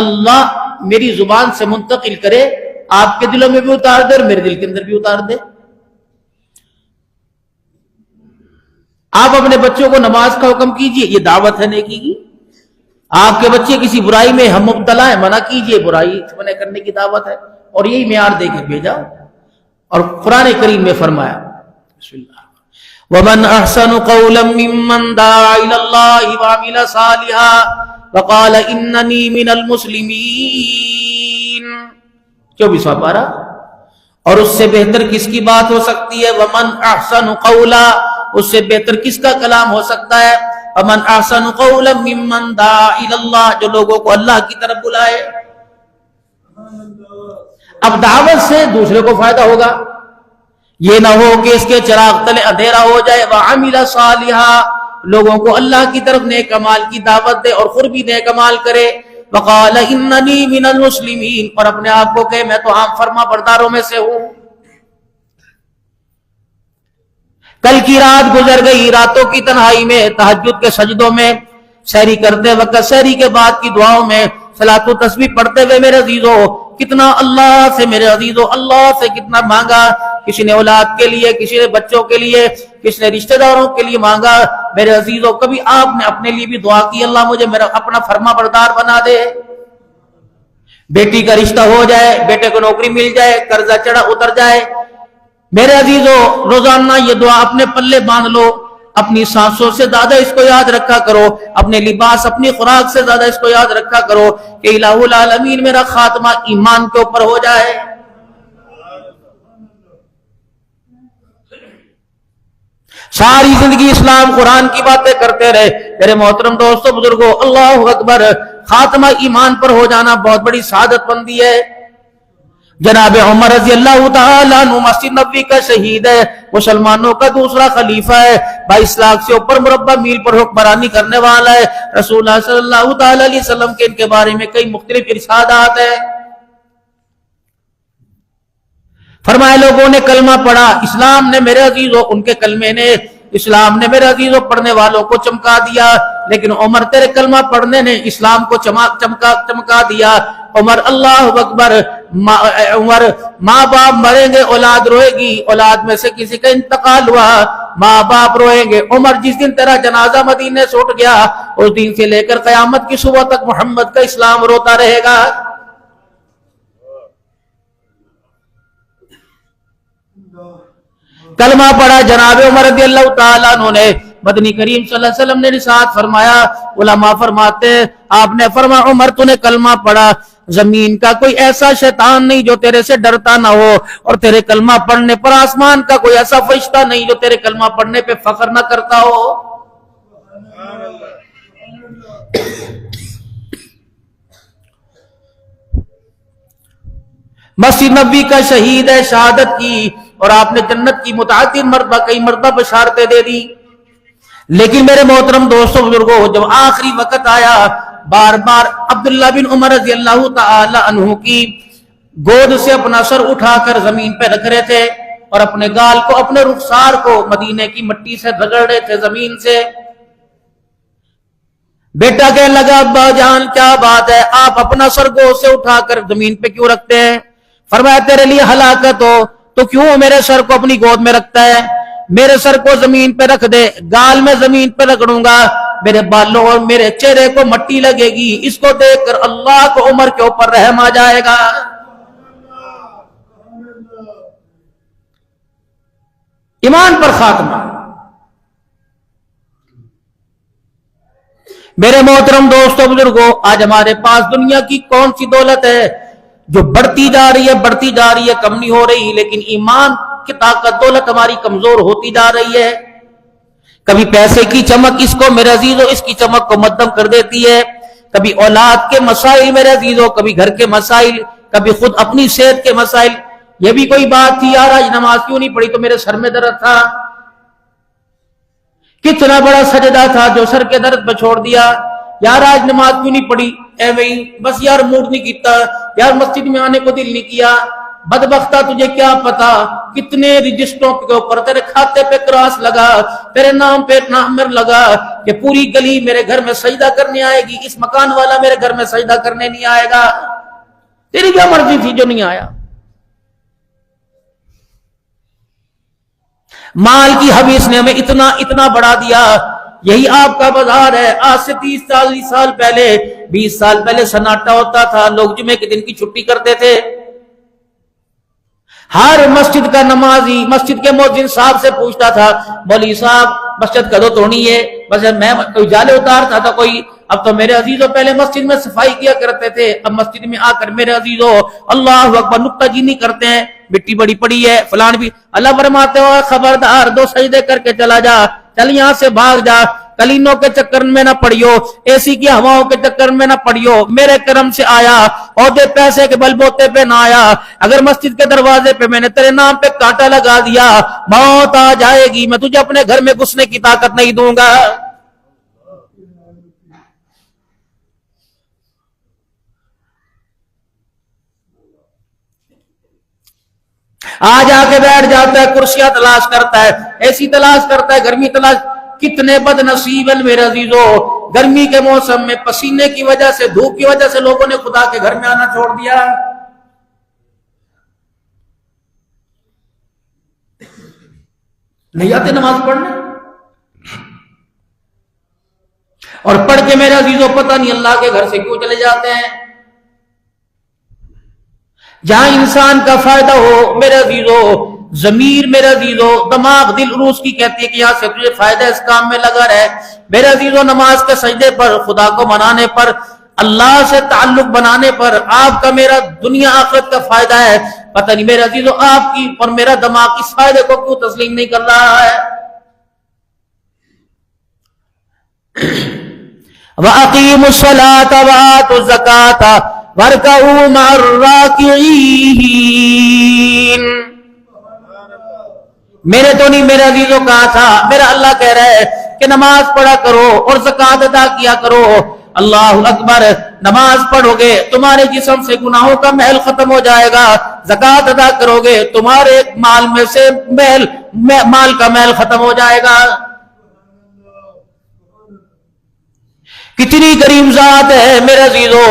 اللہ میری زبان سے منتقل کرے، آپ کے دلوں میں بھی اتار دے اور میرے دل کے اندر بھی اتار دے۔ آپ اپنے بچوں کو نماز کا حکم کیجئے، یہ دعوت ہے نیکی کی۔ آپ کے بچے کسی برائی میں ہم مبتلا ہیں، منع کیجئے، برائی منع کرنے کی دعوت ہے، اور یہی معیار دے کے بھیجا۔ اور قرآن کریم میں فرمایا بسم اللہ وَمَنْ أَحْسَنُ قَوْلًا مِّمَّنْ دَعَا إِلَى اللَّهِ وَعَمِلَ صَالِحًا وَقَالَ إِنَّنِي مِنَ الْمُسْلِمِينَ 24واں پارہ۔ اور اس سے بہتر کس کی بات ہو سکتی ہے؟ وَمَنْ أَحْسَنُ قَوْلًا، اس سے بہتر کس کا کلام ہو سکتا ہے؟ وَمَنْ أَحْسَنُ قَوْلًا مِّمَّنْ دَعَا إِلَى اللَّهِ، جو لوگوں کو اللہ کی طرف بلائے۔ اب دعوت سے دوسرے کو فائدہ ہوگا، یہ نہ ہو کہ اس کے چراغ تلے اندھیرا ہو جائے۔ وَعَمِلَ صَالِحًا، لوگوں کو اللہ کی طرف نیک اعمال کی دعوت دے اور خود بھی نیک اعمال کرے۔ وَقَالَ إِنَّنِي مِنَ الْمُسْلِمِينَ، اور اپنے آپ کو کہ میں تو عام فرما برداروں میں سے ہوں۔ کل کی رات گزر گئی، راتوں کی تنہائی میں، تہجد کے سجدوں میں، سحری کرتے وقت، سحری کے بعد کی دعاؤں میں، صلاۃ و تسبیح پڑھتے ہوئے میرے عزیزو کتنا اللہ سے، میرے عزیزو اللہ سے کتنا مانگا۔ کسی نے اولاد کے لیے، کسی نے بچوں کے لیے، کسی نے رشتہ داروں کے لیے مانگا۔ میرے عزیزو کبھی آپ نے اپنے لیے بھی دعا کی اللہ مجھے میرا اپنا فرما بردار بنا دے؟ بیٹی کا رشتہ ہو جائے، بیٹے کو نوکری مل جائے، قرضہ چڑھا اتر جائے، میرے عزیزو روزانہ یہ دعا اپنے پلے باندھ لو۔ اپنی سانسوں سے زیادہ اس کو یاد رکھا کرو، اپنے لباس اپنی خوراک سے زیادہ اس کو یاد رکھا کرو کہ الہ العالمین میرا خاتمہ ایمان کے اوپر ہو جائے۔ ساری زندگی اسلام قرآن کی باتیں کرتے رہے۔ میرے محترم دوستو بزرگو، اللہ اکبر، خاتمہ ایمان پر ہو جانا بہت بڑی سعادت مندی ہے۔ جناب عمر رضی اللہ تعالیٰ عنہ مسجد نبوی کا شہید ہے، مسلمانوں کا دوسرا خلیفہ ہے، 22 لاکھ سے اوپر مربع میل پر حکمرانی کرنے والا ہے۔ رسول اللہ صلی اللہ تعالیٰ علیہ وسلم کے ان کے بارے میں کئی مختلف ارشادات ہیں۔ فرمایا لوگوں نے کلمہ پڑھا، اسلام نے میرے عزیزوں، ان کے کلمے نے، اسلام نے میرے عزیزوں پڑھنے والوں کو چمکا دیا، لیکن عمر تیرے کلمہ پڑھنے نے اسلام کو چمکا دیا۔ عمر اللہ اکبر، عمر ماں باپ مریں گے، اولاد روئے گی، اولاد میں سے کسی کا انتقال ہوا، ماں باپ روئیں گے۔ عمر جس دن تیرا جنازہ مدینے سے اٹھ گیا، اس دن سے لے کر قیامت کی صبح تک محمد کا اسلام روتا رہے گا۔ کلمہ پڑھا جناب عمر رضی اللہ تعالیٰ عنہ نے، مدنی کریم صلی اللہ علیہ وسلم نے ارشاد فرمایا، علماء فرماتے ہیں آپ نے فرمایا عمر تو نے کلمہ پڑھا، زمین کا کوئی ایسا شیطان نہیں جو تیرے سے ڈرتا نہ ہو، اور تیرے کلمہ پڑھنے پر آسمان کا کوئی ایسا فرشتہ نہیں جو تیرے کلمہ پڑھنے پہ فخر نہ کرتا ہو۔ مسجد نبوی کا شہید ہے، شہادت کی، اور آپ نے جنت کی متعدد مرتبہ کئی مرتبہ بشارتیں دے دی، لیکن میرے محترم دوستوں بزرگوں جب آخری وقت آیا، بار بار عبداللہ بن عمر رضی اللہ تعالی عنہ کی گود سے اپنا سر اٹھا کر زمین پہ رکھ رہے تھے، اور اپنے گال کو، اپنے رخسار کو مدینے کی مٹی سے رگڑ رہے تھے زمین سے۔ بیٹا کہنے لگا ابا جان کیا بات ہے، آپ اپنا سر گود سے اٹھا کر زمین پہ کیوں رکھتے ہیں؟ فرمایا تیرے لیے ہلاکت ہو تو کیوں میرے سر کو اپنی گود میں رکھتا ہے؟ میرے سر کو زمین پہ رکھ دے، گال میں زمین پہ رگڑوں گا، میرے بالوں اور میرے چہرے کو مٹی لگے گی، اس کو دیکھ کر اللہ کو عمر کے اوپر رحم آ جائے گا۔ ایمان پر خاتمہ۔ میرے محترم دوستوں بزرگوں، آج ہمارے پاس دنیا کی کون سی دولت ہے جو بڑھتی جا رہی ہے، کم نہیں ہو رہی، لیکن ایمان کی طاقت دولت ہماری کمزور ہوتی جا رہی ہے۔ کبھی پیسے کی چمک اس کو میرے عزیزوں اس کی چمک کو مدھم کر دیتی ہے، کبھی اولاد کے مسائل میرے عزیزوں، کبھی گھر کے مسائل، کبھی خود اپنی صحت کے مسائل۔ یہ بھی کوئی بات تھی یار آج نماز کیوں نہیں پڑھی تو میرے سر میں درد تھا، کتنا بڑا سجدہ تھا جو سر کے درد پہ چھوڑ دیا، یار آج نماز کیوں نہیں پڑھی، اے بھائی بس یار موڈ نہیں کیتا، یار مسجد میں آنے کو دل نہیں کیا۔ بدبختہ تجھے کیا پتا کتنے رجسٹروں کے اوپر تیرے کھاتے پہ کراس لگا، تیرے نام پہ نامر لگا کہ پوری گلی میرے گھر میں سجدہ کرنے آئے گی، اس مکان والا میرے گھر میں سجدہ کرنے نہیں آئے گا، تیری کیا مرضی تھی جو نہیں آیا۔ مال کی حویث نے ہمیں اتنا بڑھا دیا۔ یہی آپ کا بازار ہے۔ آج سے 30-40 سال پہلے، 20 سال پہلے سناٹا ہوتا تھا، لوگ جمعے کے دن کی چھٹی کرتے تھے۔ ہر مسجد کا نمازی مسجد کے مؤذن صاحب سے پوچھتا تھا، مولوی صاحب مسجد کدو دھونی ہے؟ بس میں کوئی جالے اتارتا تھا کوئی۔ اب تو میرے عزیزوں پہلے مسجد میں صفائی کیا کرتے تھے، اب مسجد میں آ کر میرے عزیزوں اللہ اکبر نکتہ چینی کرتے ہیں، مٹی بڑی پڑی ہے فلان بھی۔ اللہ فرماتے ہو خبردار 2 سجدے کر کے چلا جا، چل یہاں سے بھاگ جا، کلینوں کے چکر میں نہ پڑیو، اے سی کی ہواؤں کے چکر میں نہ پڑیو، میرے کرم سے آیا، عہدے پیسے کے بل بوتے پہ نہ آیا۔ اگر مسجد کے دروازے پہ میں نے تیرے نام پہ کانٹا لگا دیا، موت آ جائے گی، میں تجھے اپنے گھر میں گھسنے کی طاقت نہیں دوں گا۔ آج آ کے بیٹھ جاتا ہے، کرسیاں تلاش کرتا ہے، اے سی تلاش کرتا ہے، گرمی تلاش۔ کتنے بد نصیب ہیں میرے عزیزو، گرمی کے موسم میں پسینے کی وجہ سے، دھوپ کی وجہ سے لوگوں نے خدا کے گھر میں آنا چھوڑ دیا۔ نہیں آتے نماز پڑھنے، اور پڑھ کے میرے عزیزو پتہ نہیں اللہ کے گھر سے کیوں چلے جاتے ہیں۔ جہاں انسان کا فائدہ ہو میرے عزیزو، ضمیر میرے عزیزو، دماغ، دل روح کی کہتی ہے کہ یہاں سے تجھے فائدہ اس کام میں لگا رہے۔ میرے عزیزو نماز کے سجدے پر، خدا کو منانے پر، اللہ سے تعلق بنانے پر آپ کا میرا دنیا آخرت کا فائدہ ہے۔ پتہ نہیں میرے عزیزو آپ کی اور میرا دماغ اس فائدے کو کیوں تسلیم نہیں کر رہا ہے۔ وَأَقِيمُوا الصَّلَاةَ وَآتُوا الزَّكَاةَ وَارْكَعُوا مَعَ الرَّاكِعِينَ۔ میرے تو نہیں میرے عزیزوں کہا تھا، میرا اللہ کہہ رہا ہے کہ نماز پڑھا کرو اور زکوٰۃ ادا کیا کرو۔ اللہ اکبر، نماز پڑھو گے تمہارے جسم سے گناہوں کا محل ختم ہو جائے گا، زکوٰۃ ادا کرو گے تمہارے مال میں سے مال کا محل ختم ہو جائے گا۔ کتنی کریم ذات ہے میرے عزیزو،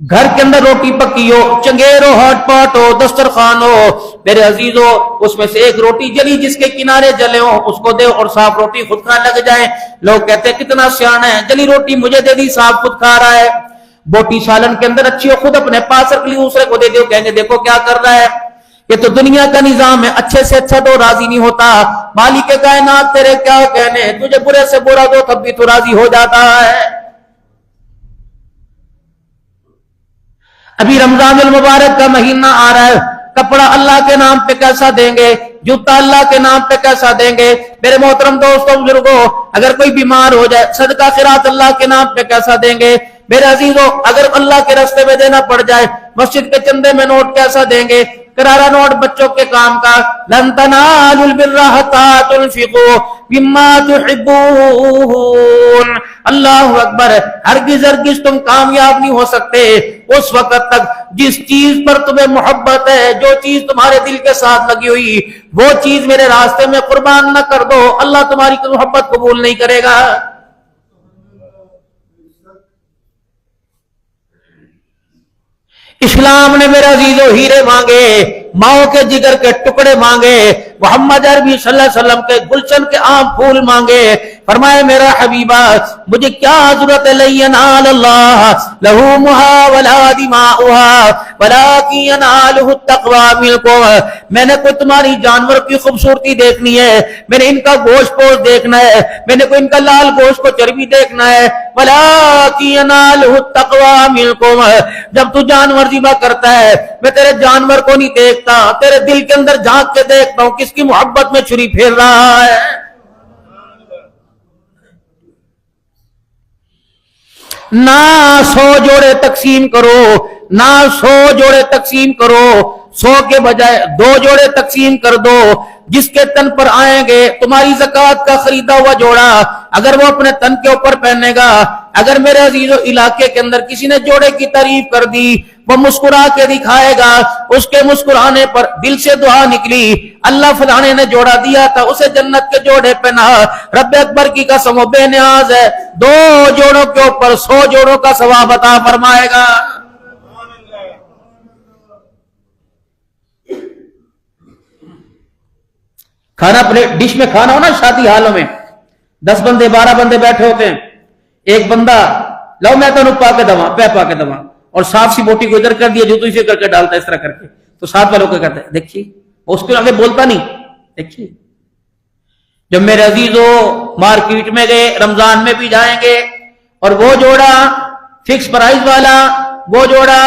گھر کے اندر روٹی پکی ہو، چنگیر ہو، ہاٹ پاٹ ہو، دسترخوان ہو، میرے عزیزو اس میں سے ایک روٹی جلی جس کے کنارے جلے ہوں اس کو دے، اور صاف روٹی خود کھا لگ جائے۔ لوگ کہتے ہیں کتنا سیاح ہے، جلی روٹی مجھے دے دی، صاف خود کھا رہا ہے۔ بوٹی سالن کے اندر اچھی ہو، خود اپنے پاس رکھ لی، دوسرے کو دے دیو، کہیں گے دیکھو کیا کر رہا ہے۔ یہ تو دنیا کا نظام ہے، اچھے سے اچھا تو راضی نہیں ہوتا۔ مالک کائنات تیرے کیا کہنے، تجھے برے سے برا دو تب بھی تو راضی ہو جاتا ہے۔ ابھی رمضان المبارک کا مہینہ آ رہا ہے، کپڑا اللہ کے نام پہ کیسا دیں گے، جوتا اللہ کے نام پہ کیسا دیں گے۔ میرے محترم دوستوں بزرگوں، اگر کوئی بیمار ہو جائے صدقہ خیرات اللہ کے نام پہ کیسا دیں گے۔ میرے عزیزوں اگر اللہ کے راستے میں دینا پڑ جائے مسجد کے چندے میں نوٹ کیسا دیں گے، کرارا نوٹ بچوں کے کام کا۔ لن تنالوا البر حتى تنفقوا مما تحبون۔ اللہ اکبر، ہرگز تم کامیاب نہیں ہو سکتے اس وقت تک جس چیز پر تمہیں محبت ہے، جو چیز تمہارے دل کے ساتھ لگی ہوئی، وہ چیز میرے راستے میں قربان نہ کر دو، اللہ تمہاری محبت قبول نہیں کرے گا۔ اسلام نے میرے عزیزو ہیرے مانگے، ماؤں کے جگر کے ٹکڑے مانگے، محمد عربی صلی اللہ علیہ وسلم کے گلشن کے عام پھول مانگے۔ فرمائے میرا حبیبہ مجھے کیا ضرورت ہے، لن ینال اللہ لحومھا ولا دماؤھا ولکن ینالہ التقوی منکم۔ میں نے کوئی تمہاری جانور کی خوبصورتی دیکھنی ہے، میں نے ان کا گوشت پوش دیکھنا ہے، میں نے کوئی ان کا لال گوشت کو چربی دیکھنا ہے۔ ولکن ینالہ التقوی منکم، جب تو جانور ذبح کرتا ہے میں تیرے جانور کو نہیں دیکھتا، تیرے دل کے اندر جھانک کے دیکھتا ہوں کس کی محبت میں چھری پھیر رہا ہے۔ نہ 100 جوڑے تقسیم کرو، نہ 100 جوڑے تقسیم کرو، 100 کے بجائے 2 جوڑے تقسیم کر دو، جس کے تن پر آئیں گے تمہاری زکات کا خریدا ہوا جوڑا اگر وہ اپنے تن کے اوپر پہنے گا، اگر میرے عزیزو علاقے کے اندر کسی نے جوڑے کی تعریف کر دی، وہ مسکرا کے دکھائے گا، اس کے مسکرانے پر دل سے دعا نکلی، اللہ فلانے نے جوڑا دیا تھا اسے جنت کے جوڑے پہنا، رب اکبر کی قسم و بے نیاز ہے 2 جوڑوں کے اوپر 100 جوڑوں کا ثواب عطا فرمائے گا۔ کھانا پلیٹ ڈش میں کھانا ہو نا شادی حالوں میں 10 بندے 12 بندے بیٹھے ہوتے ہیں، ایک بندہ لو میں تو پا کے دوا پا کے دوا اور صاف سی بوٹی کو ادھر کر دیا جو تو اسے کر کے ڈالتا ہے اس طرح کر کے، تو ساتھ والوں کو کہتا ہے دیکھیے اس کے آگے بولتا نہیں، دیکھیے جب میرے عزیزو مارکیٹ میں گئے رمضان میں بھی جائیں گے اور وہ جوڑا فکس پرائز والا وہ جوڑا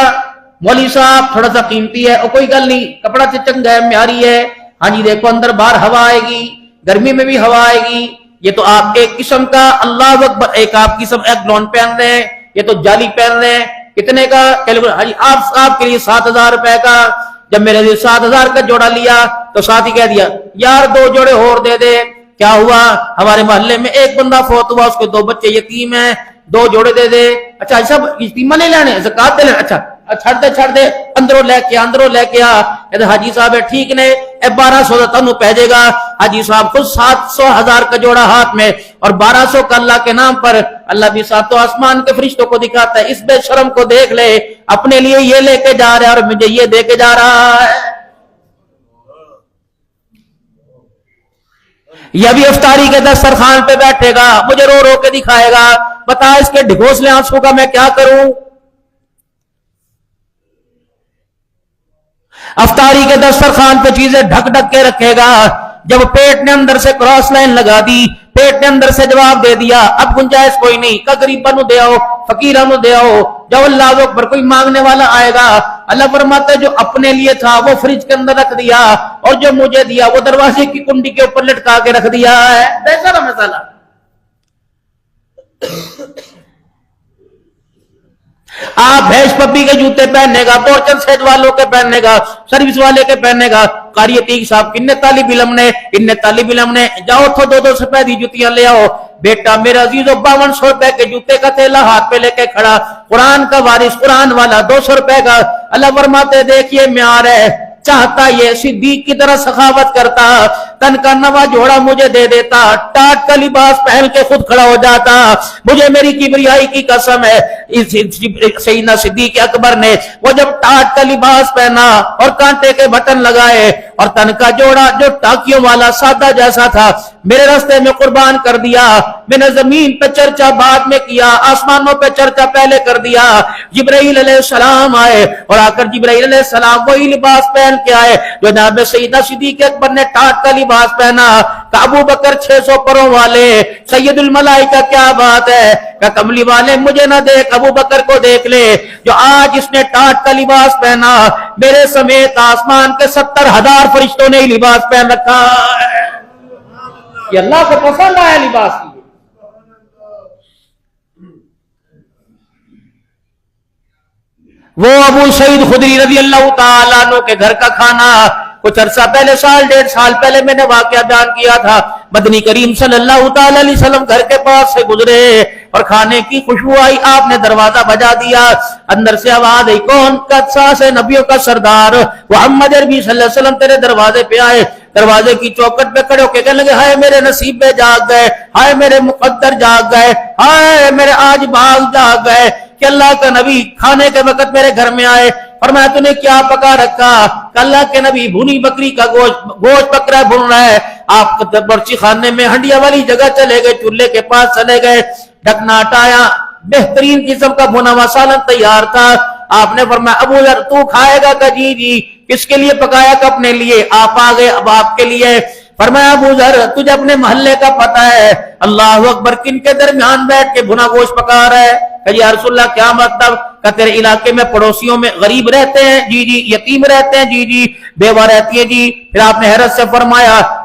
مولوی صاحب تھوڑا سا قیمتی ہے اور کوئی گل نہیں کپڑا سے چنگا ہے معیاری ہے، ہاں جی دیکھو اندر باہر ہوا آئے گی گرمی میں بھی ہوا آئے گی، یہ تو آپ ایک قسم کا اللہ اکبر ایک آپ قسم ایک لون پہن رہے ہیں، یہ تو جالی پہن رہے ہیں، کتنے کا آپ کے لیے 7,000 روپے کا۔ جب میرے لیے 7,000 کا جوڑا لیا تو ساتھ ہی کہہ دیا یار 2 جوڑے اور دے دے، کیا ہوا ہمارے محلے میں ایک بندہ فوت ہوا اس کے 2 بچے یتیم ہیں 2 جوڑے دے دے، اچھا سب یتیمہ نہیں لینے زکات دے لینے، اچھا چھڑ دے اندروں لے کے آ حاجی صاحب ہے ٹھیک نے 1200 تنو پہجے گا، حاجی صاحب خود 700,000 کا جوڑا ہاتھ میں اور 1200 کا اللہ کے نام پر، اللہ بھی ساتوں آسمان کے فرشتوں کو دکھاتا ہے اس بے شرم کو دیکھ لے اپنے لیے یہ لے کے جا رہا ہے اور مجھے یہ دے کے جا رہا ہے۔ یہ بھی افطاری کے دسترخوان پہ بیٹھے گا مجھے رو رو کے دکھائے گا، بتا اس کے ڈھگوسلے آنسو کا میں کیا کروں۔ افطاری کے دسترخوان پہ چیزیں ڈھک ڈھک کے رکھے گا، جب پیٹ نے اندر سے کراس لائن لگا دی پیٹ نے اندر سے جواب دے دیا اب گنجائش کوئی نہیں کہ غریباں نو دے آؤ فقیراں نو دے آؤ، جب اللہ اکبر کوئی مانگنے والا آئے گا اللہ فرماتا ہے جو اپنے لیے تھا وہ فریج کے اندر رکھ دیا اور جو مجھے دیا وہ دروازے کی کنڈی کے اوپر لٹکا کے رکھ دیا ہے۔ دیکھا نا مسئلہ، آپ بھیش پپی کے جوتے پہننے گا پورچن سیٹ والوں کے پہننے گا سروس والے کے پہننے گا، قاری عتیق صاحب کن طالب علم نے جاؤ تو 200 روپے دی جوتیاں لے آؤ، بیٹا میرا عزیزو 5200 روپے کے جوتے کا تھیلا ہاتھ پہ لے کے کھڑا، قرآن کا وارث قرآن والا 200 روپے کا، اللہ فرماتے دیکھیے معیار ہے، چاہتا یہ صدیق کی طرح سخاوت کرتا تن کا نوا جوڑا مجھے دے دیتا، ٹاٹ کا لباس پہن کے خود کھڑا ہو جاتا، مجھے میری کبریائی کی قسم ہے سیدنا صدیق اکبر نے وہ جب ٹاٹ کا لباس پہنا اور کانٹے کے بٹن لگائے اور تن کا جوڑا جو ٹاکیوں والا سادہ جیسا تھا میرے راستے میں قربان کر دیا، میں نے زمین پہ چرچا بعد میں کیا آسمانوں پہ چرچا پہلے کر دیا، جبرائیل علیہ السلام آئے اور آ کر جبرائیل علیہ السلام وہی لباس پہن کے آئے جو جناب سیدنا صدیق اکبر نے ٹاٹ کا لباس پہنا، کہ ابو بکر 600 پروں والے سید الملائکہ کیا بات ہے، کہ کملی والے مجھے نہ دیکھ ابو بکر کو دیکھ لے جو آج اس نے ٹاٹ کا لباس پہنا، میرے سمیت آسمان کے 70,000 فرشتوں نے لباس پہن رکھا ہے، یہ اللہ کو پسند آیا لباس کی۔ وہ ابو سعید خدری رضی اللہ تعالیٰ عنہ کے گھر کا کھانا کچھ عرصہ پہلے 1.5 پہلے میں نے واقعہ بیان کیا تھا، مدنی کریم صلی اللہ تعالی علیہ وسلم گھر کے پاس سے گزرے اور کھانے کی خوشبو آئی، آپ نے دروازہ بجا دیا، اندر سے آواز آئی کون؟ قدساس ہے نبیوں کا سردار محمد عربی صلی اللہ علیہ وسلم تیرے دروازے پہ آئے، دروازے کی چوکٹ پہ کھڑے ہو کے کہنے لگے ہائے میرے نصیب پہ جاگ گئے، ہائے میرے مقدر جاگ گئے، ہائے میرے آج بھاگ جاگ گئے کہ اللہ کا نبی کھانے کے وقت میرے گھر میں آئے، فرمایا تو نے کیا پکا رکھا؟ کہ اللہ کے نبی بھونی بکری کا گوشت پکڑا بھون رہا ہے، آپ برچی خانے میں ہنڈیا والی جگہ چلے گئے، چولہے کے پاس چلے گئے، ڈھکنا ہٹایا، بہترین قسم کا بھونا ہوا سالن تیار تھا، آپ نے فرمایا ابو ذر تو کھائے گا؟ کہ جی جی، کس کے لیے پکایا؟ کہ اپنے لیے، آپ آ گئے اب آپ کے لیے، فرمایا ابو ذر تجھے اپنے محلے کا پتہ ہے اللہ اکبر کن کے درمیان بیٹھ کے بھنا گوشت پکا رہا ہے؟ کہ یا رسول اللہ کیا مطلب؟ کہ تیرے علاقے میں پڑوسیوں میں غریب رہتے ہیں، جی جی، یتیم رہتے ہیں، جی جی، بیوہ رہتی ہے، جی۔ پھر آپ نے حیرت سے فرمایا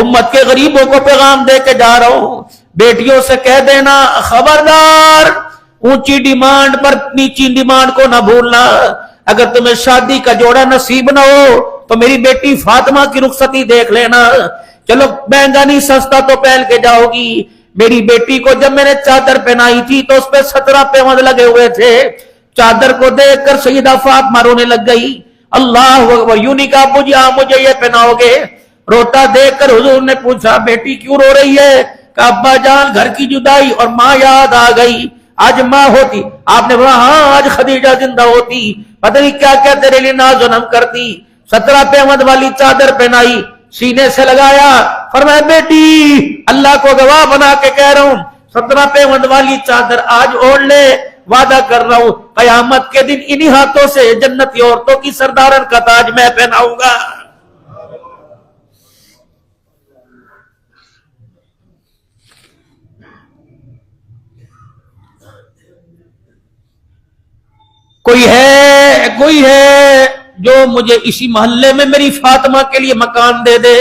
امت کے غریبوں کو پیغام دے کے جا رہا ہوں، بیٹیوں سے کہہ دینا خبردار اونچی ڈیمانڈ پر نیچی ڈیمانڈ کو نہ بھولنا. اگر تمہیں شادی کا جوڑا نصیب نہ ہو تو میری بیٹی فاطمہ کی رخصتی دیکھ لینا. چلو مہنگا نہیں سستا تو پہن کے جاؤ گی. میری بیٹی کو جب میں نے چادر پہنائی تھی تو اس پہ 17 پیوند لگے ہوئے تھے. چادر کو دیکھ کر سیدہ فاطمہ رونے لگ گئی. اللہ اکبر. یوں نہیں کہا مجھے یہ پہناؤ گے. روتا دیکھ کر حضور نے پوچھا بیٹی کیوں رو رہی ہے؟ کہ ابا جان گھر کی جدائی اور ماں یاد آ گئی. آج ماں ہوتی. آپ نے بولا ہاں آج خدیجہ زندہ ہوتی پتہ نہیں کیا کیا تیرے لیے ناز و نم کرتی. 17 پیوند والی چادر پہنائی, سینے سے لگایا, فرمایا بیٹی اللہ کو گواہ بنا کے کہہ رہا ہوں 17 پیوند والی چادر آج اوڑھ لے, وعدہ کر رہا ہوں قیامت کے دن انہی ہاتھوں سے جنتی عورتوں کی سردارن کا تاج میں پہناؤں گا. کوئی ہے جو مجھے اسی محلے میں میری فاطمہ کے لیے مکان دے دے.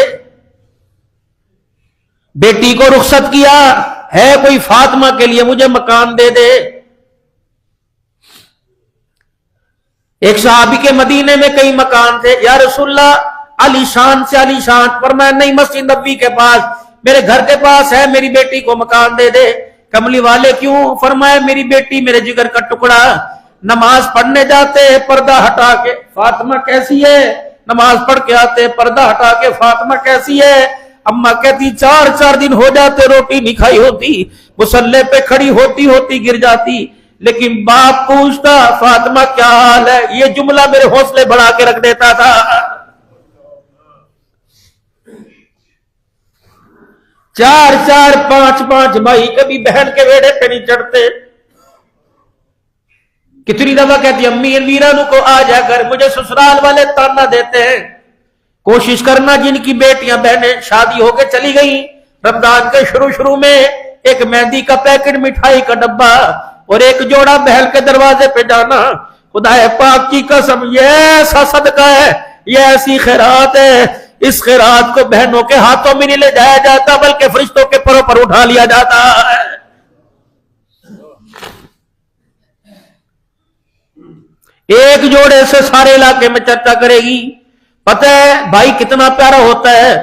بیٹی کو رخصت کیا ہے, کوئی فاطمہ کے لیے مجھے مکان دے دے. ایک صحابی کے مدینے میں کئی مکان تھے. یا رسول اللہ علی شان سے علی شان. فرمایا نہیں مسجد نبوی کے پاس میرے گھر کے پاس ہے, میری بیٹی کو مکان دے دے. کملی والے کیوں؟ فرمایا میری بیٹی میرے جگر کا ٹکڑا, نماز پڑھنے جاتے پردہ ہٹا کے فاطمہ کیسی ہے, نماز پڑھ کے آتے پردہ ہٹا کے فاطمہ کیسی ہے. اماں کہتی 4 دن ہو جاتے روٹی نہیں کھائی ہوتی, مصلے پہ کھڑی ہوتی گر جاتی. لیکن باپ پوچھتا فاطمہ کیا حال ہے, یہ جملہ میرے حوصلے بڑھا کے رکھ دیتا تھا. 4 5 بھائی کبھی بہن کے ویڑے پہ نہیں چڑھتے. کتنی دفعہ کہتی امی ویرانو کو آ جا کر, مجھے سسرال والے تانا دیتے ہیں. کوشش کرنا جن کی بیٹیاں بہنیں شادی ہو کے چلی گئی, رمضان کے شروع میں ایک مہندی کا پیکٹ, مٹھائی کا ڈبہ اور ایک جوڑا بہل کے دروازے پہ جانا. خدا پاک کی قسم یہ ایسا صدقہ ہے, یہ ایسی خیرات ہے, اس خیرات کو بہنوں کے ہاتھوں میں نہیں لے جایا جاتا بلکہ فرشتوں کے پروں پر اٹھا لیا جاتا ہے. ایک جوڑے سے سارے علاقے میں چرچا کرے گی. پتہ ہے بھائی کتنا پیارا ہوتا ہے,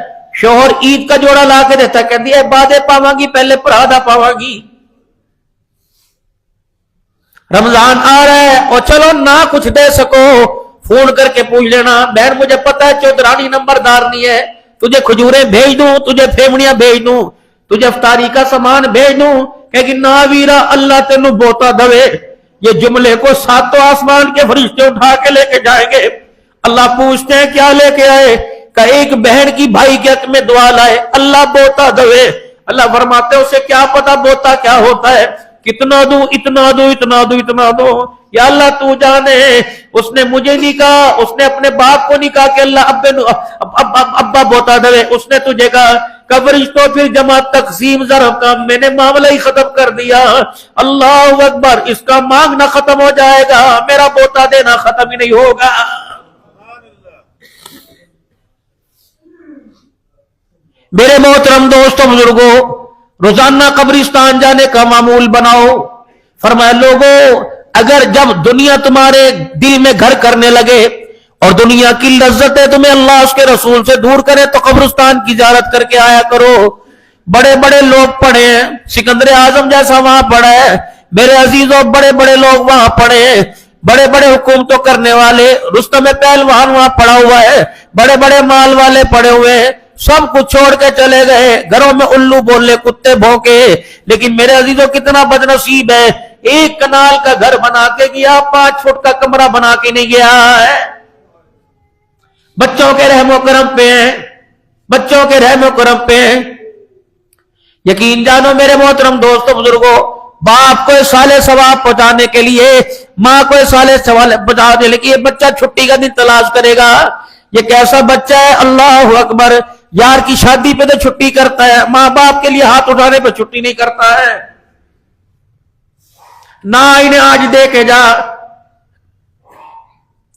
شوہر عید کا جوڑا لا کے دیتا, کہتی ہے بادے پاواں گی پہلے پرادہ پاواں گی. رمضان آ رہا ہے اور چلو نہ کچھ دے سکو فون کر کے پوچھ لینا, بہن مجھے پتا ہے چودرانی نمبردار نہیں ہے, تجھے کھجوریں بھیج دوں, تجھے پھیمڑیاں بھیج دوں, تجھے افطاری کا سامان بھیج دوں. کہ نہ ویرا اللہ تینوں بوتا دوے. یہ جملے کو 7 آسمان کے فرشتے اٹھا کے لے کے جائیں گے. اللہ پوچھتے ہیں کیا لے کے آئے؟ کہ ایک بہن کی بھائی کے حق میں دعا لائے, اللہ بوتا دوے. اللہ فرماتے ہیں اسے کیا پتا بوتا کیا ہوتا ہے, کتنا دوں اتنا دوں اتنا دوں اتنا دوں. یا اللہ تو جانے, اس نے مجھے نہیں کہا, اس نے اپنے باپ کو نہیں کہا کہ اللہ ابا بوتا دوے, اس نے تجھے کہا کورش تو پھر جمع تقسیم ضرب کا میں نے معاملہ ہی ختم کر دیا. اللہ اکبر, اس کا مانگنا ختم ہو جائے گا, میرا بوتا دینا ختم ہی نہیں ہوگا. میرے محترم دوستوں بزرگوں, روزانہ قبرستان جانے کا معمول بناؤ. فرمایا لوگوں اگر جب دنیا تمہارے دل میں گھر کرنے لگے اور دنیا کی لذتیں تمہیں اللہ اس کے رسول سے دور کرے تو قبرستان کی زیارت کر کے آیا کرو. بڑے بڑے لوگ پڑھے ہیں, سکندر اعظم جیسا وہاں پڑھا ہے میرے عزیزوں, بڑے بڑے لوگ وہاں پڑھے ہیں, بڑے بڑے حکومتوں کرنے والے, رستم پہلوان وہاں پڑھا ہوا ہے, بڑے بڑے مال والے پڑھے ہوئے ہیں, سب کچھ چھوڑ کے چلے گئے. گھروں میں الو بولے کتے بھونکے. لیکن میرے عزیزوں کتنا بد نصیب ہے, ایک کنال کا گھر بنا کے گیا, 5 فٹ کا کمرہ بنا کے نہیں گیا ہے. بچوں کے رحم و کرم پہ ہیں, بچوں کے رحم و کرم پہ ہیں. یقین جانو میرے محترم دوستوں بزرگوں, باپ کو سالے ثواب پہنچانے کے لیے, ماں کو سالے ثواب پہنچانے کے لیے بچہ چھٹی کا دن تلاش کرے گا. یہ کیسا بچہ ہے, اللہ اکبر, یار کی شادی پہ تو چھٹی کرتا ہے, ماں باپ کے لیے ہاتھ اٹھانے پہ چھٹی نہیں کرتا ہے. نہ انہیں آج دے کے جا,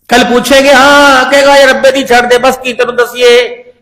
کل پوچھیں گے ہاں کہے گا یہ ربے دی چھڑ دے بس کی تینوں دسیے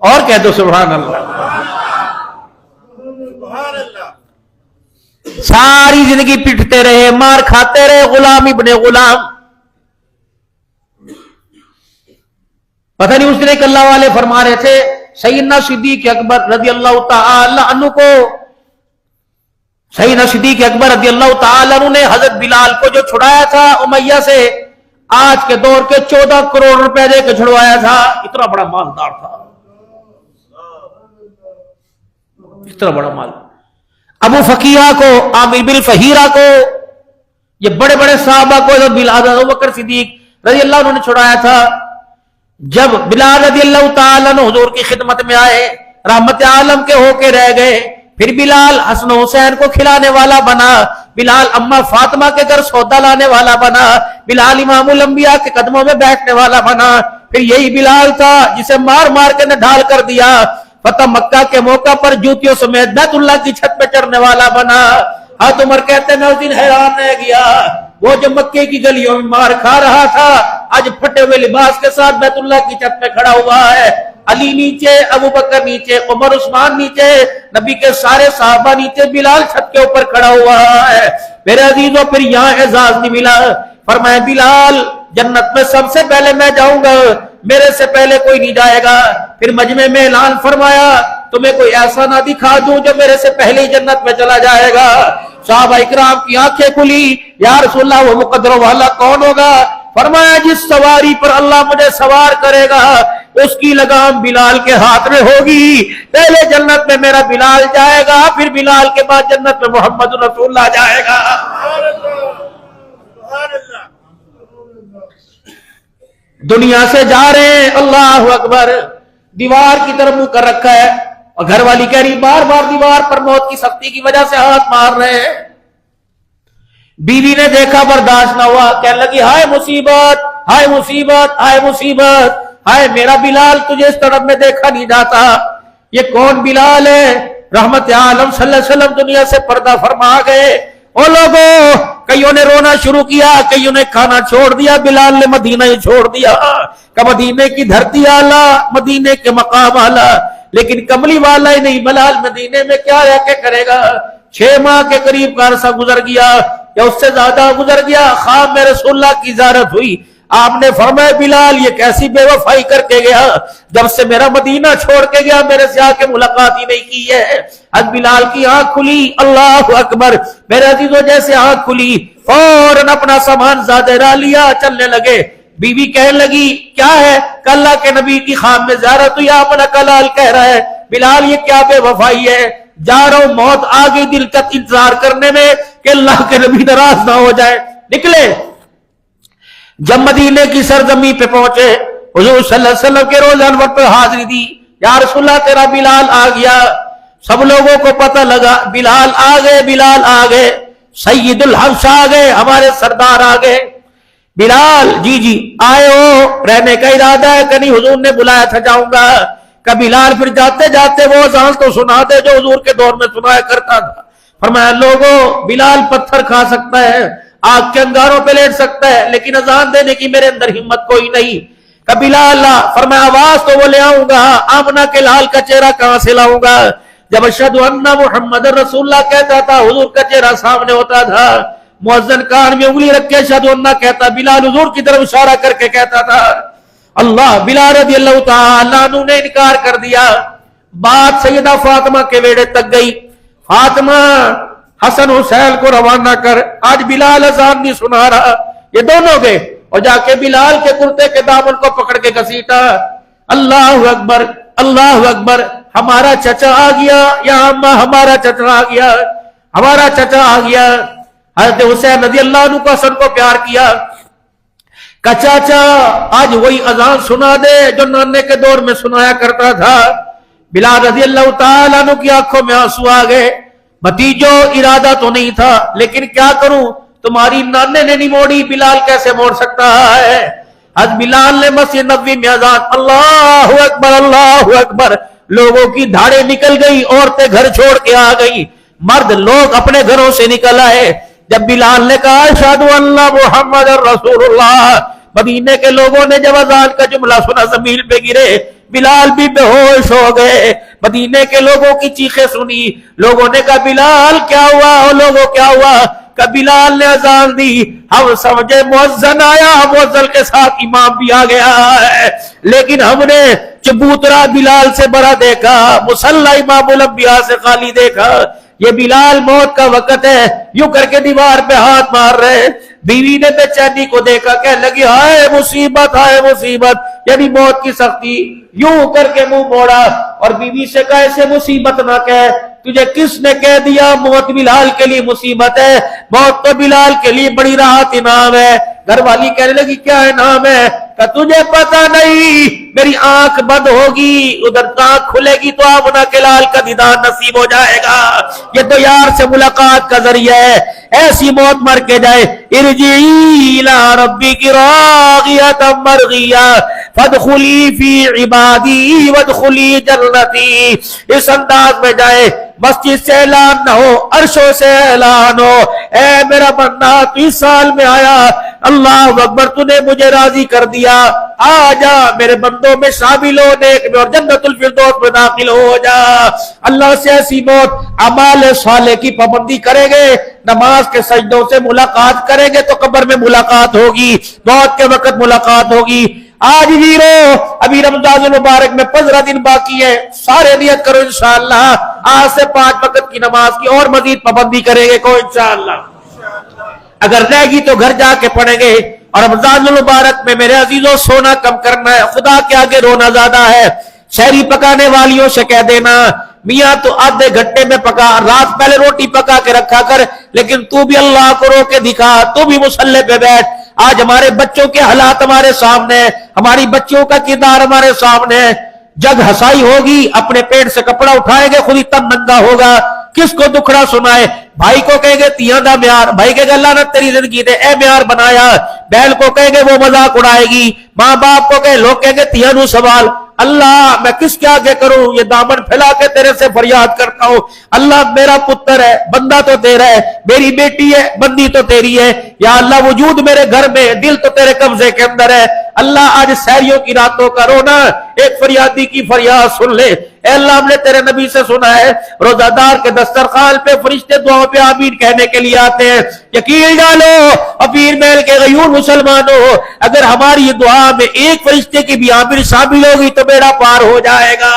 اور کہہ دو سبحان اللہ. ساری زندگی پٹتے رہے، مار کھاتے رہے، غلام ابن غلام. پتہ نہیں اس دن ایک اللہ والے فرما رہے تھے سیدنا صدیق اکبر رضی اللہ تعالی عنہ کو، سیدنا صدیق اکبر رضی اللہ تعالی عنہ نے حضرت بلال کو جو چھڑایا تھا امیہ سے، آج کے دور کے 14 کروڑ روپے دے کے چھڑوایا تھا. اتنا بڑا مالدار تھا، اتنا بڑا مال. ابو فقیہ کو، عامر بن فہیرہ کو، یہ بڑے بڑے صحابہ کو بلال ابو بکر صدیق رضی اللہ عنہ نے چھڑایا تھا. جب بلال رضی اللہ تعالی عنہ حضور کی خدمت میں آئے، رحمت عالم کے ہو کے رہ گئے. پھر بلال حسن حسین کو کھلانے والا بنا، بلال اماں فاطمہ کے گھر سودا لانے والا بنا، بلال امام الانبیاء کے قدموں میں بیٹھنے والا بنا. پھر یہی بلال تھا جسے مار مار کے ڈھال کر دیا، فتح مکہ کے موقع پر جوتیوں سمیت بیت اللہ کی چھت پہ چڑھنے والا بنا. حضرت عمر کہتے ہیں میں اس دن حیران رہ گیا، وہ جو مکے کی گلیوں میں مار کھا رہا تھا آج پھٹے ہوئے لباس کے ساتھ بیت اللہ کی چھت پہ کھڑا ہوا ہے. علی نیچے، ابو بکر نیچے، عمر عثمان نیچے، نبی کے سارے صحابہ نیچے، بلال چھت کے اوپر کھڑا ہوا ہے. میرے عزیزوں پھر یہاں اعزاز نہیں ملا. فرمایا بلال جنت میں سب سے پہلے میں جاؤں گا، میرے سے پہلے کوئی نہیں جائے گا. پھر مجمع میں اعلان فرمایا تمہیں کوئی ایسا نہ دکھا دوں جو میرے سے پہلے ہی جنت میں چلا جائے گا. صحابہ اکرام کی آنکھیں کھلی، یا رسول اللہ وہ مقدر والا کون ہوگا؟ فرمایا جس سواری پر اللہ مجھے سوار کرے گا اس کی لگام بلال کے ہاتھ میں ہوگی. پہلے جنت میں میرا بلال جائے گا، پھر بلال کے بعد جنت میں محمد رسول اللہ جائے گا. دنیا سے جا رہے ہیں، اللہ اکبر، دیوار کی طرف منہ کر رکھا ہے اور گھر والی کہہ رہی بار بار دیوار پر موت کی سختی کی وجہ سے ہاتھ مار رہے ہیں. بیوی نے دیکھا برداشت نہ ہوا، کہنے لگی ہائے مصیبت، ہائے مصیبت، ہائے مصیبت، ہائے میرا بلال تجھے اس طرف میں دیکھا نہیں جاتا. یہ کون بلال ہے؟ رحمت عالم صلی اللہ علیہ وسلم دنیا سے پردہ فرما گئے. او لوگوں، کئیوں نے رونا شروع کیا، کئیوں نے کھانا چھوڑ دیا، بلال نے مدینہ ہی چھوڑ دیا. کہ مدینے کی دھرتی اعلیٰ، مدینے کے مقام اعلیٰ، لیکن کملی والا ہی نہیں. بلال مدینے میں کیا رہ کے کرے گا؟ 6 ماہ کے قریب کا عرصہ گزر گیا یا اس سے زیادہ گزر گیا. خواب میں رسول اللہ کی زیارت ہوئی، آپ نے فرمایا بلال یہ کیسی بے وفائی کر کے گیا، جب سے میرا مدینہ چھوڑ کے گیا میرے سے آ کے ملاقات ہی نہیں کی ہے. اب بلال کی آنکھ کھلی، اللہ اکبر. میرے عزیزوں جیسے آنکھ کھلی فوراً اپنا سامان زادہ لیا، چلنے لگے. بیوی کہنے لگی کیا ہے؟ کہ اللہ کے نبی کی خواب میں زیارت ہوئی، آپ نے کلال کہہ رہا ہے بلال یہ کیا بے وفائی ہے؟ جا رہا ہوں، موت آ گئی دل کا انتظار کرنے میں کہ اللہ کے نبی ناراض نہ ہو جائے. نکلے. جب مدینے کی سرزمین پہ پہنچے، حضور صلی اللہ علیہ وسلم کے روزہ انور پہ حاضری دی. یا رسول اللہ تیرا بلال آ گیا. سب لوگوں کو پتہ لگا بلال آ گئے، بلال آ گئے، سید الحبش آ گئے، ہمارے سردار آ گئے. بلال جی آئے ہو، رہنے کا ارادہ ہے کہ نہیں؟ حضور نے بلایا تھا جاؤں گا. کہ بلال پھر جاتے جاتے وہ اذان تو سنا دے جو حضور کے دور میں سنایا کرتا تھا. فرمایا لوگوں بلال پتھر کھا سکتا ہے، آگ کے انگاروں پہ لیٹ سکتا ہے، لیکن اذان دینے کی میرے اندر ہمت کوئی نہیں. کہ بلال، فرمایا آواز تو وہ لے آؤں گا، آمنہ کے لال کا چہرہ کہاں سے لاؤں گا؟ جب اشہدو ان محمد رسول اللہ کہتا تھا حضور کا چہرہ سامنے ہوتا تھا. مؤذن کان میں انگلی رکھ کے اشہدو ان کہتا، بلال حضور کی طرف اشارہ کر کے کہتا تھا اللہ. بلال رضی اللہ تعالی عنہ نے انکار کر دیا. بات سیدہ فاطمہ کے بیڑے تک گئی. فاطمہ حسن حسین کو روانہ کر، آج بلال اذان نہیں سنا رہا. یہ دونوں گئے اور جا کے بلال کے کرتے کے دامن کو پکڑ کے گھسیٹا. اللہ اکبر، اللہ اکبر، ہمارا چچا آ گیا، یا اماں ہمارا چچا آ گیا، ہمارا چچا آ گیا. حضرت حسین رضی اللہ عنہ کو حسن کو پیار کیا کہ چاچا آج وہی اذان سنا دے جو نانے کے دور میں سنایا کرتا تھا. بلال رضی اللہ تعالیٰ عنہ کی آنکھوں میں آنسو آ گئے. بھتیجو ارادہ تو نہیں تھا لیکن کیا کروں، تمہاری نانے نے نہیں موڑی، بلال کیسے موڑ سکتا ہے؟ حضرت بلال نے مسجد نبوی میں اذان، اللہ اکبر، اللہ اکبر. لوگوں کی دھاڑیں نکل گئی، عورتیں گھر چھوڑ کے آ گئی، مرد لوگ اپنے گھروں سے نکل آئے. جب بلال نے کہا اشہدو ان محمد رسول اللہ، مدینے کے لوگوں نے جب اذان کا جملہ سنا زمین پہ گرے. بلال بھی بے ہوش ہو گئے. مدینے کے لوگوں کی چیخیں سنی, لوگوں نے کہا بلال کیا ہوا, اور لوگوں کیا ہوا, کہ بلال نے اذان دی, ہم سمجھے مؤذن آیا, مؤذن کے ساتھ امام بھی آ گیا ہے, لیکن ہم نے چبوترا بلال سے بڑا دیکھا, مصلی امام الانبیاء سے خالی دیکھا. یہ بلال موت کا وقت ہے, یوں کر کے دیوار پہ ہاتھ مار رہے. بیوی نے بے چینی کو دیکھا, کہنے لگی ہائے مصیبت, ہائے مصیبت, یعنی موت کی سختی. یوں کر کے منہ موڑا اور بیوی سے کہا ایسے مصیبت نہ کہہ, تجھے کس نے کہہ دیا موت بلال کے لیے مصیبت ہے, موت تو بلال کے لیے بڑی راحت انعام ہے. گھر والی کہنے لگی کیا انعام ہے, کہ تجھے پتا نہیں, میری آنکھ بند ہوگی, ادھر آنکھ کھلے گی تو آمنہ کے لال کا دیدار نصیب ہو جائے گا. یہ تو یار سے ملاقات کا ذریعہ ہے. ایسی موت مر کے جائے, ارجعی الی ربک راغیۃ مرغیہ فادخلی فی عبادی وادخلی جنتی. اس انداز میں جائے, مسجد سے اعلان نہ ہو, عرشوں سے اعلان ہو, اے میرا بندہ تو اس سال میں آیا, اللہ اکبر, تو نے مجھے راضی کر دیا, آ جا میرے بندوں میں شامل ہو, نیک میں, اور جنت الفردوس میں داخل ہو جا. اللہ سے ایسی موت, اعمال صالح کی پابندی کریں گے, نماز کے سجدوں سے ملاقات کریں گے تو قبر میں ملاقات ہوگی, موت کے وقت ملاقات ہوگی. آج ویرو ابھی رمضان المبارک میں 15 دن باقی ہے, سارے نیت کرو انشاءاللہ آج سے 5 وقت کی نماز کی اور مزید پابندی کریں گے کو انشاءاللہ. اگر رہ گی تو گھر جا کے پڑھیں گے. اور رمضان المبارک میں میرے عزیزوں سونا کم کرنا ہے, خدا کے آگے رونا زیادہ ہے. شہری پکانے والیوں سے کہہ دینا میاں تو آدھے گھنٹے میں پکا, رات پہلے روٹی پکا کے رکھا کر, لیکن تو بھی اللہ کو رو کے دکھا, تو بھی مصلی پہ بیٹھ. آج ہمارے بچوں کے حالات ہمارے سامنے, ہماری بچیوں کا کردار ہمارے سامنے. جگ ہسائی ہوگی, اپنے پیٹ سے کپڑا اٹھائیں گے, خود ہی تب ننگا ہوگا. کس کو دکھڑا سنائے, بھائی کو کہیں گے تیاں دا میار, بھائی کہے گا اللہ نے تیری زندگی دے اے میار بنایا, بہن کو کہیں گے وہ مذاق اڑائے گی, ماں باپ کو کہے, لوگ کہیں گے تیاں نو سوال. اللہ میں کس کے آگے کروں, یہ دامن پھیلا کے تیرے سے فریاد کرتا ہوں, اللہ میرا پتر ہے, بندہ تو تیرا ہے, میری بیٹی ہے, بندی تو تیری ہے, یا اللہ وجود میرے گھر میں, دل تو تیرے قبضے کے اندر ہے. اللہ آج سحریوں کی راتوں کا رونا, ایک فریادی کی فریاد سن لے. اے اللہ ہم نے تیرے نبی سے سنا ہے روزہ دار کے دسترخوان پہ فرشتے دعاؤں پہ آمین کہنے کے لیے آتے ہیں. یقین ڈالو امیر محل کے غیور مسلمانوں, اگر ہماری دعا میں ایک فرشتے کی بھی آمین شامل ہوگی تو بیڑا پار ہو جائے گا.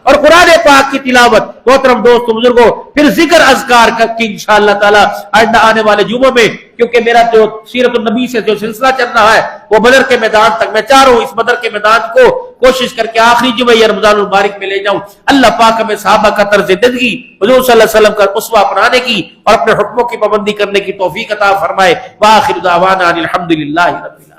اور قرآن پاک کی تلاوت, محترم دوستو بزرگوں, پھر ذکر اذکار کی انشاءاللہ تعالی آئندہ آنے والے جمعوں میں, کیونکہ میرا جو سیرت النبی سے جو سلسلہ چل رہا ہے وہ بدر کے میدان تک میں چاہ رہا ہوں, اس بدر کے میدان کو کوشش کر کے آخری جمعہ یہ رمضان المبارک میں لے جاؤں. اللہ پاک ہمیں صحابہ کا طرز زندگی, حضور صلی اللہ علیہ وسلم کا اسوہ اپنانے کی اور اپنے حکموں کی پابندی کرنے کی توفیق عطا فرمائے. وآخر دعوانا الحمدللہ رب العالمین.